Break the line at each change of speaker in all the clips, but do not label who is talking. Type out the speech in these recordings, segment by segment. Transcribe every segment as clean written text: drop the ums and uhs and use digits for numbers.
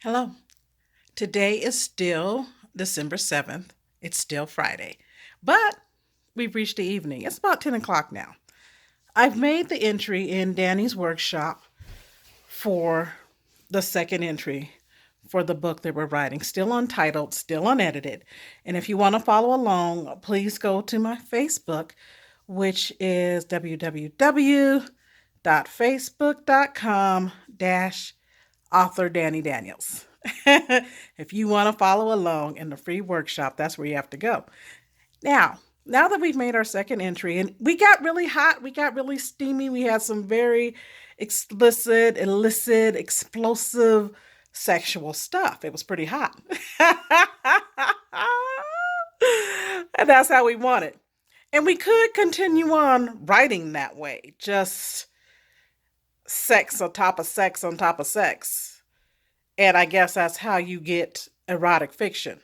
Hello. Today is still December 7th. It's still Friday, but we've reached the evening. It's about 10 o'clock now. I've made the entry in Dani's workshop for the second entry for the book that we're writing, still untitled, still unedited. And if you want to follow along, please go to my Facebook, which is www.facebook.com author Dani Daniels. If you want to follow along in the free workshop, that's where you have to go. Now that we've made our second entry, and we got really hot, we got really steamy, we had some very explicit, illicit, explosive sexual stuff. It was pretty hot. And that's how we want it. And we could continue on writing that way, just sex on top of sex on top of sex. And I guess that's how you get erotic fiction.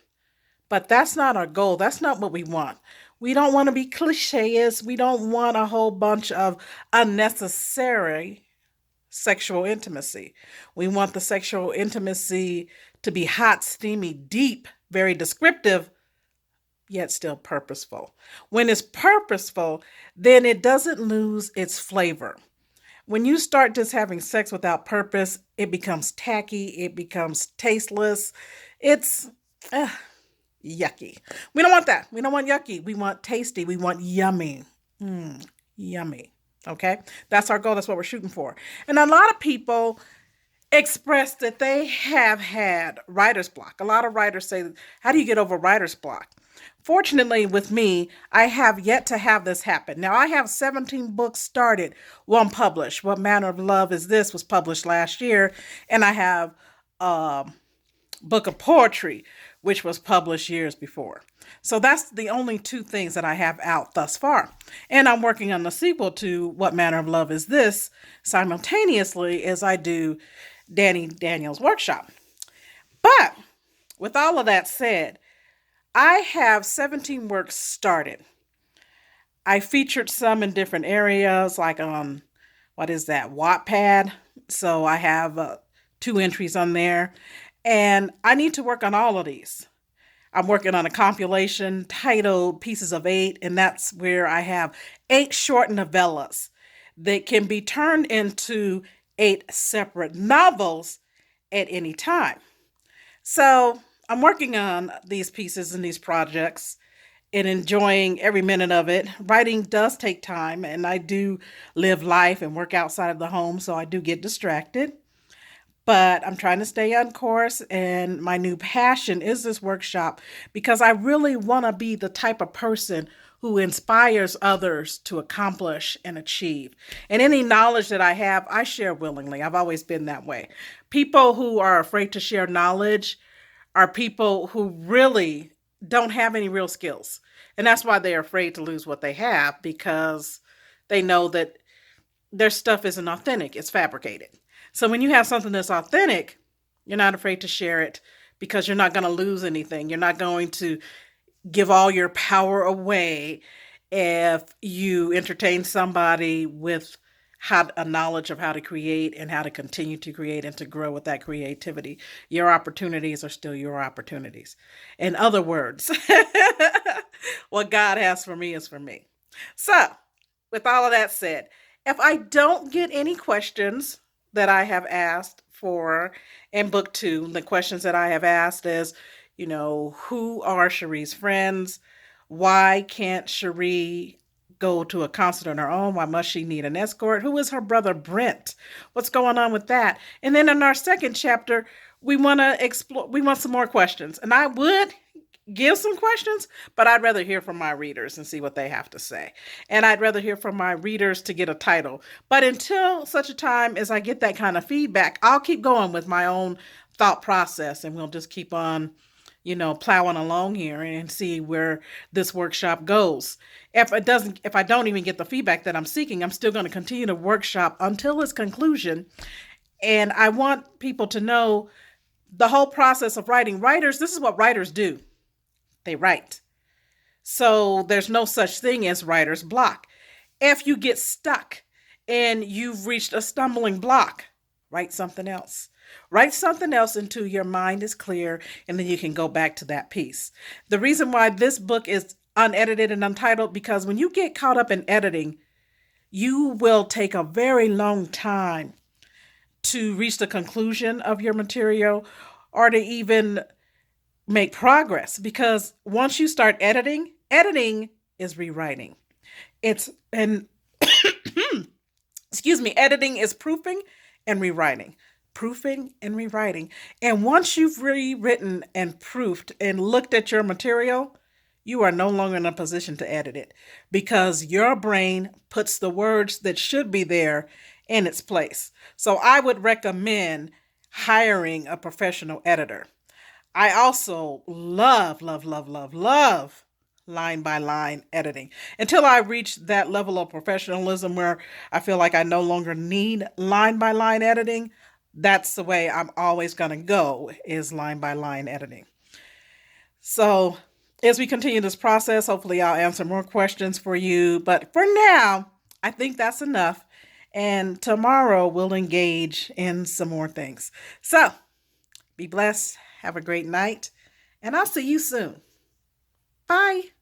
But that's not our goal. That's not what we want. We don't want to be cliches. We don't want a whole bunch of unnecessary sexual intimacy. We want the sexual intimacy to be hot, steamy, deep, very descriptive, yet still purposeful. When it's purposeful, then it doesn't lose its flavor. When you start just having sex without purpose, it becomes tacky, it becomes tasteless. It's yucky. We don't want that. We don't want yucky. We want tasty. We want yummy. Yummy. Okay? That's our goal. That's what we're shooting for. And a lot of people express that they have had writer's block. A lot of writers say, how do you get over writer's block? Fortunately, with me, I have yet to have this happen. Now, I have 17 books started, one published. What Manner of Love Is This was published last year. And I have a book of poetry, which was published years before. So that's the only two things that I have out thus far. And I'm working on the sequel to What Manner of Love Is This simultaneously as I do Dani Daniels' workshop. But with all of that said, I have 17 works started. I featured some in different areas, like on, Wattpad. So I have 2 entries on there. And I need to work on all of these. I'm working on a compilation titled Pieces of 8, and that's where I have 8 short novellas that can be turned into 8 separate novels at any time. So I'm working on these pieces and these projects and enjoying every minute of it. Writing does take time, and I do live life and work outside of the home, so I do get distracted. But I'm trying to stay on course, and my new passion is this workshop because I really want to be the type of person who inspires others to accomplish and achieve. And any knowledge that I have, I share willingly. I've always been that way. People who are afraid to share knowledge are people who really don't have any real skills. And that's why they're afraid to lose what they have, because they know that their stuff isn't authentic, it's fabricated. So when you have something that's authentic, you're not afraid to share it because you're not going to lose anything. You're not going to give all your power away if you entertain somebody with a knowledge of how to create and how to continue to create and to grow with that creativity. Your opportunities are still your opportunities. In other words, what God has for me is for me. So, with all of that said, if I don't get any questions that I have asked for in book 2, the questions that I have asked is, who are Cherie's friends? Why can't Cherie go to a concert on her own? Why must she need an escort? Who is her brother Brent? What's going on with that? And then in our second chapter, we want to explore, we want some more questions. And I would give some questions, but I'd rather hear from my readers and see what they have to say. And I'd rather hear from my readers to get a title. But until such a time as I get that kind of feedback, I'll keep going with my own thought process, and we'll just keep on plowing along here and see where this workshop goes. If I don't even get the feedback that I'm seeking, I'm still going to continue to workshop until its conclusion. And I want people to know the whole process of writing. Writers, this is what writers do. They write. So there's no such thing as writer's block. If you get stuck and you've reached a stumbling block, write something else. Write something else until your mind is clear, and then you can go back to that piece. The reason why this book is unedited and untitled, because when you get caught up in editing, you will take a very long time to reach the conclusion of your material or to even make progress, because once you start editing is rewriting. It's and excuse me, editing is proofing and rewriting. Proofing and rewriting. And once you've rewritten and proofed and looked at your material, you are no longer in a position to edit it because your brain puts the words that should be there in its place. So I would recommend hiring a professional editor. I also love line by line editing until I reach that level of professionalism where I feel like I no longer need line by line editing. That's the way I'm always going to go, is line by line editing. So, as we continue this process, hopefully I'll answer more questions for you. But for now, I think that's enough. And tomorrow we'll engage in some more things. So, be blessed. Have a great night. And I'll see you soon. Bye.